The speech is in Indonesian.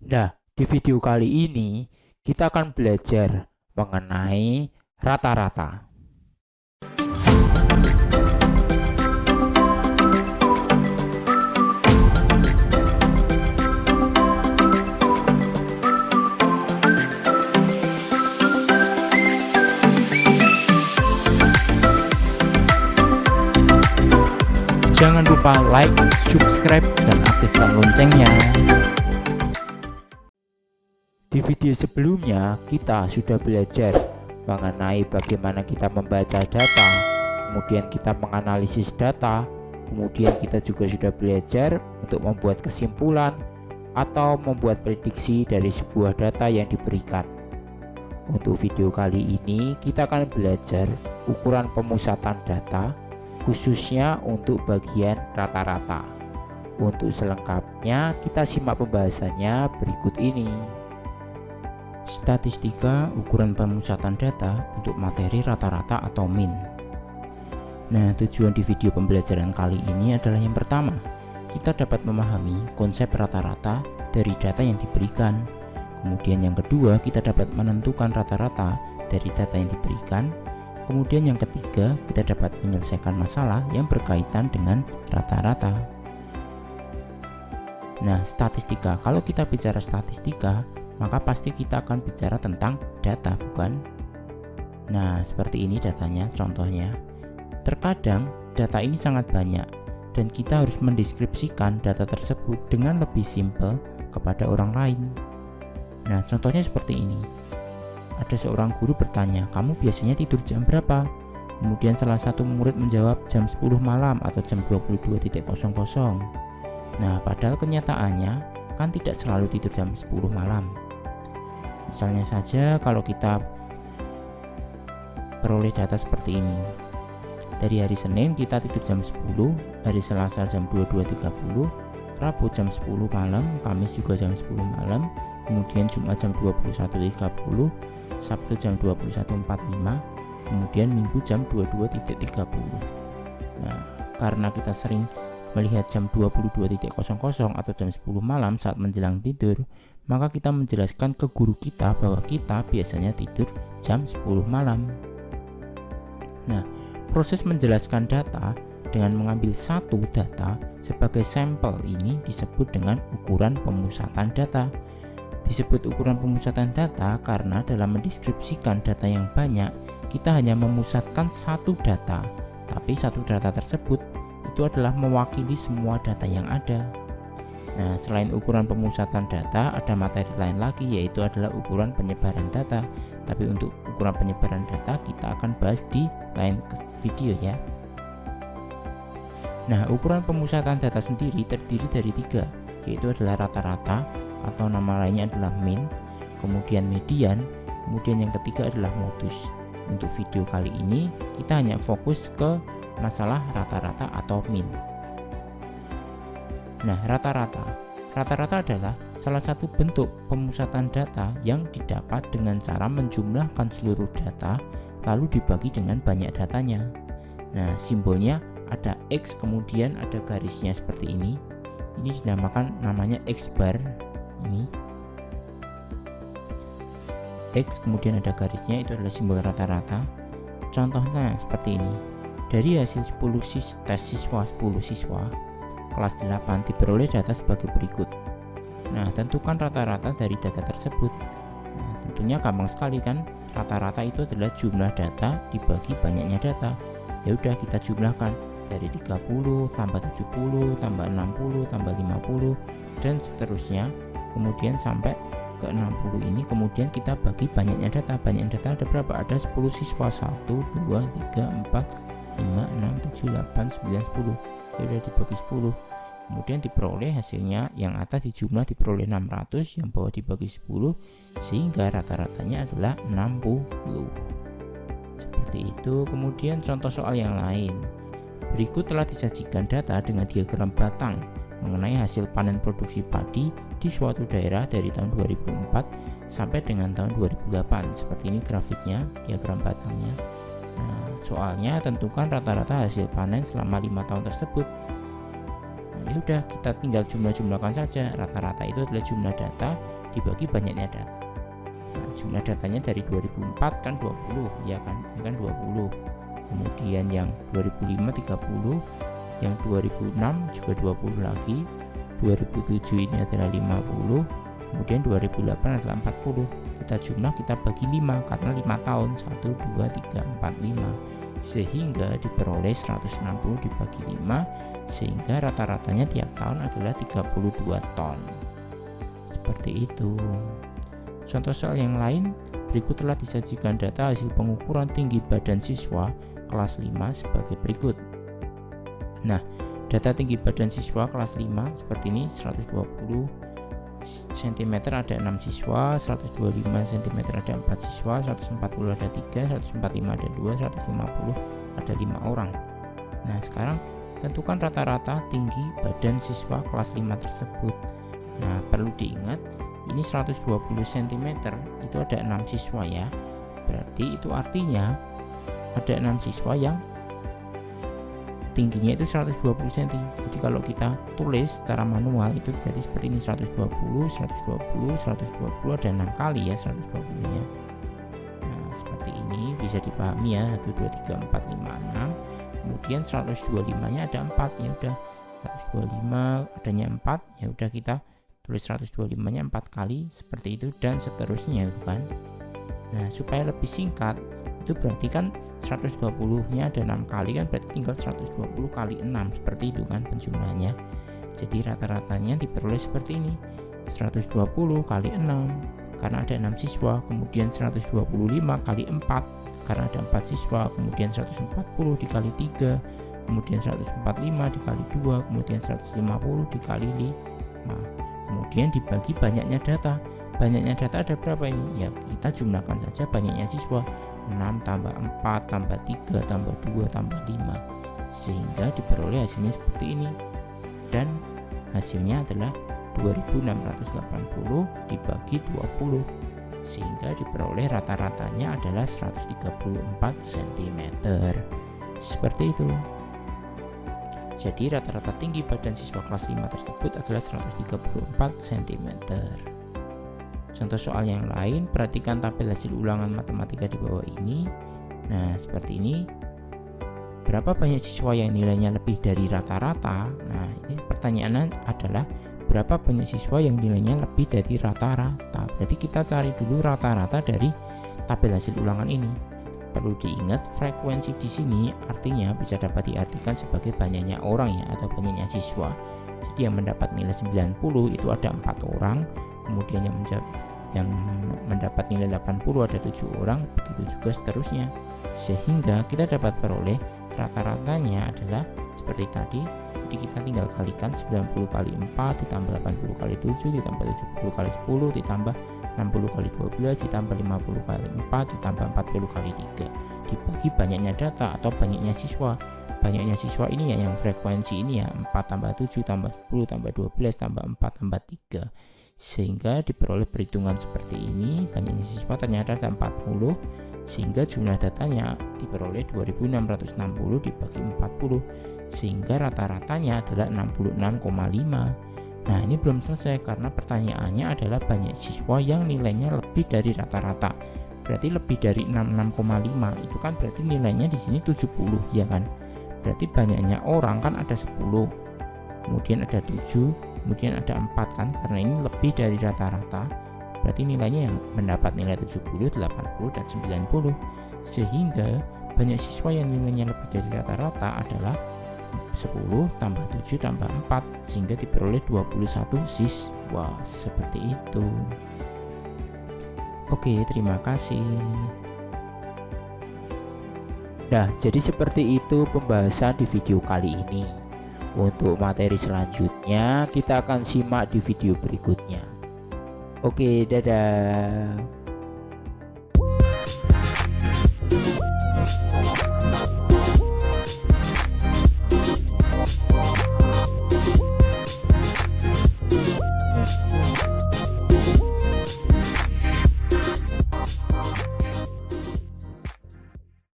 Nah, di video kali ini kita akan belajar mengenai rata-rata. Jangan lupa like, subscribe, dan aktifkan loncengnya. Di video sebelumnya kita sudah belajar mengenai bagaimana kita membaca data, kemudian kita menganalisis data, kemudian kita juga sudah belajar untuk membuat kesimpulan atau membuat prediksi dari sebuah data yang diberikan. Untuk video kali ini kita akan belajar ukuran pemusatan data, khususnya untuk bagian rata-rata. Untuk selengkapnya kita simak pembahasannya berikut ini. Statistika ukuran pemusatan data untuk materi rata-rata atau min. Nah, tujuan di video pembelajaran kali ini adalah yang pertama, kita dapat memahami konsep rata-rata dari data yang diberikan. Kemudian yang kedua, kita dapat menentukan rata-rata dari data yang diberikan. Kemudian yang ketiga, kita dapat menyelesaikan masalah yang berkaitan dengan rata-rata. Nah, statistika. Kalau kita bicara statistika, maka pasti kita akan bicara tentang data, bukan? Nah, seperti ini datanya, contohnya. Terkadang data ini sangat banyak dan kita harus mendeskripsikan data tersebut dengan lebih simpel kepada orang lain. Nah, contohnya seperti ini. Ada seorang guru bertanya, kamu biasanya tidur jam berapa? Kemudian salah satu murid menjawab jam 10 malam atau jam 22.00. Nah, padahal kenyataannya kan tidak selalu tidur jam 10 malam. Misalnya saja kalau kita peroleh data seperti ini. Dari hari Senin kita tidur jam 10, hari Selasa jam 22.30, Rabu jam 10 malam, Kamis juga jam 10 malam, kemudian Jumat jam 21.30, Sabtu jam 21.45, kemudian Minggu jam 22.30. Nah, karena kita sering melihat jam 22.00 atau jam 10 malam saat menjelang tidur, maka kita menjelaskan ke guru kita bahwa kita biasanya tidur jam 10 malam. Nah, proses menjelaskan data dengan mengambil satu data sebagai sampel ini disebut dengan ukuran pemusatan data. Disebut ukuran pemusatan data karena dalam mendeskripsikan data yang banyak, kita hanya memusatkan satu data, tapi satu data tersebut itu adalah mewakili semua data yang ada. Nah, selain ukuran pemusatan data, ada materi lain lagi, yaitu adalah ukuran penyebaran data. Tapi untuk ukuran penyebaran data kita akan bahas di lain video ya. Nah, ukuran pemusatan data sendiri terdiri dari tiga, yaitu adalah rata-rata, atau nama lainnya adalah min, kemudian median, kemudian yang ketiga adalah modus. Untuk video kali ini kita hanya fokus ke masalah rata-rata atau min. Nah, rata-rata adalah salah satu bentuk pemusatan data yang didapat dengan cara menjumlahkan seluruh data lalu dibagi dengan banyak datanya. Nah, simbolnya ada X, kemudian ada garisnya seperti ini. Ini dinamakan namanya X bar. Ini X, kemudian ada garisnya, itu adalah simbol rata-rata. Contohnya seperti ini. Dari hasil 10 tes siswa 10 siswa kelas 8 diperoleh data sebagai berikut. Nah, tentukan rata-rata dari data tersebut. Nah, tentunya gampang sekali kan? Rata-rata itu adalah jumlah data dibagi banyaknya data. Ya udah, kita jumlahkan dari 30 tambah 70 tambah 60 tambah 50 dan seterusnya. Kemudian sampai ke 60 ini, kemudian kita bagi banyaknya data. Banyak data ada berapa? Ada 10 siswa, 1, 2, 3, 4, 5, 6, 7, 8, 9, 10. Sudah dibagi 10. Kemudian diperoleh hasilnya, yang atas dijumlah diperoleh 600, yang bawah dibagi 10, sehingga rata-ratanya adalah 60. Seperti itu. Kemudian contoh soal yang lain. Berikut telah disajikan data dengan diagram batang mengenai hasil panen produksi padi di suatu daerah dari tahun 2004 sampai dengan tahun 2008. Seperti ini grafiknya, diagram batangnya. Nah, soalnya tentukan rata-rata hasil panen selama 5 tahun tersebut. Nah, ya udah, kita tinggal jumlah-jumlahkan saja. Rata-rata itu adalah jumlah data dibagi banyaknya data. Nah, jumlah datanya dari 2004 kan 20 ya kan, ini kan 20. Kemudian yang 2005 30, yang 2006 juga 20 lagi, 2007 ini adalah 50, kemudian 2008 adalah 40. Kita jumlah, kita bagi 5 karena 5 tahun, 1 2 3 4 5, sehingga diperoleh 160 dibagi 5, sehingga rata-ratanya tiap tahun adalah 32 ton. Seperti itu. Contoh soal yang lain, berikut telah disajikan data hasil pengukuran tinggi badan siswa kelas 5 sebagai berikut. Nah, data tinggi badan siswa kelas 5 seperti ini, 120 cm ada 6 siswa, 125 cm ada 4 siswa, 140 ada 3, 145 ada 2, 150 ada 5 orang. Nah, sekarang tentukan rata-rata tinggi badan siswa kelas 5 tersebut. Nah, perlu diingat ini 120 cm itu ada 6 siswa ya. Berarti itu artinya ada 6 siswa yang tingginya itu 120 cm. Jadi kalau kita tulis secara manual itu berarti seperti ini, 120 ada 6 kali ya 120 nya. Nah, seperti ini bisa dipahami ya, 1 2 3 4 5 6. Kemudian 125 nya ada 4, ya udah 125 adanya 4, ya udah kita tulis 125 nya 4 kali seperti itu dan seterusnya kan. Nah, supaya lebih singkat itu berarti kan 120 nya ada 6 kali kan, berarti tinggal 120 kali 6 seperti itu kan penjumlahannya. Jadi rata-ratanya diperoleh seperti ini, 120 kali 6 karena ada 6 siswa, kemudian 125 kali 4 karena ada 4 siswa, kemudian 140 dikali 3, kemudian 145 dikali 2, kemudian 150 dikali 5, kemudian dibagi banyaknya data. Banyaknya data ada berapa ini? Ya kita jumlahkan saja banyaknya siswa, 6 tambah 4 tambah 3 tambah 2 tambah 5, sehingga diperoleh hasilnya seperti ini. Dan hasilnya adalah 2680 dibagi 20, sehingga diperoleh rata-ratanya adalah 134 cm. Seperti itu. Jadi rata-rata tinggi badan siswa kelas 5 tersebut adalah 134 cm. Contoh soal yang lain, perhatikan tabel hasil ulangan matematika di bawah ini. Nah, seperti ini. Berapa banyak siswa yang nilainya lebih dari rata-rata? Nah, ini pertanyaannya adalah berapa banyak siswa yang nilainya lebih dari rata-rata. Berarti kita cari dulu rata-rata dari tabel hasil ulangan ini. Perlu diingat frekuensi di sini artinya bisa dapat diartikan sebagai banyaknya orang ya, atau banyaknya siswa. Jadi yang mendapat nilai 90 itu ada 4 orang, kemudian yang mendapat nilai 80 ada 7 orang, begitu juga seterusnya. Sehingga kita dapat peroleh rata-ratanya adalah seperti tadi. Jadi kita tinggal kalikan 90 kali 4 ditambah 80 kali 7 ditambah 70 kali 10 ditambah 60 kali 12 ditambah 50 kali 4 ditambah 40 kali 3 dibagi banyaknya data atau banyaknya siswa. Banyaknya siswa ini ya yang frekuensi ini ya, 4 tambah 7 tambah 10 tambah 12 tambah 4 tambah 3, sehingga diperoleh perhitungan seperti ini. Banyaknya siswa ternyata ada 40, sehingga jumlah datanya diperoleh 2660 dibagi 40, sehingga rata-ratanya adalah 66,5. Nah, ini belum selesai karena pertanyaannya adalah banyak siswa yang nilainya lebih dari rata-rata. Berarti lebih dari 66,5 itu kan berarti nilainya di sini 70 ya kan. Berarti banyaknya orang kan ada 10, kemudian ada 7, kemudian ada 4 kan, karena ini lebih dari rata-rata. Berarti nilainya yang mendapat nilai 70, 80, dan 90. Sehingga banyak siswa yang nilainya lebih dari rata-rata adalah 10 tambah 7 tambah 4, sehingga diperoleh 21 siswa. Seperti itu. Oke, terima kasih. Nah, jadi seperti itu pembahasan di video kali ini. Untuk materi selanjutnya kita akan simak di video berikutnya. Oke, dadah.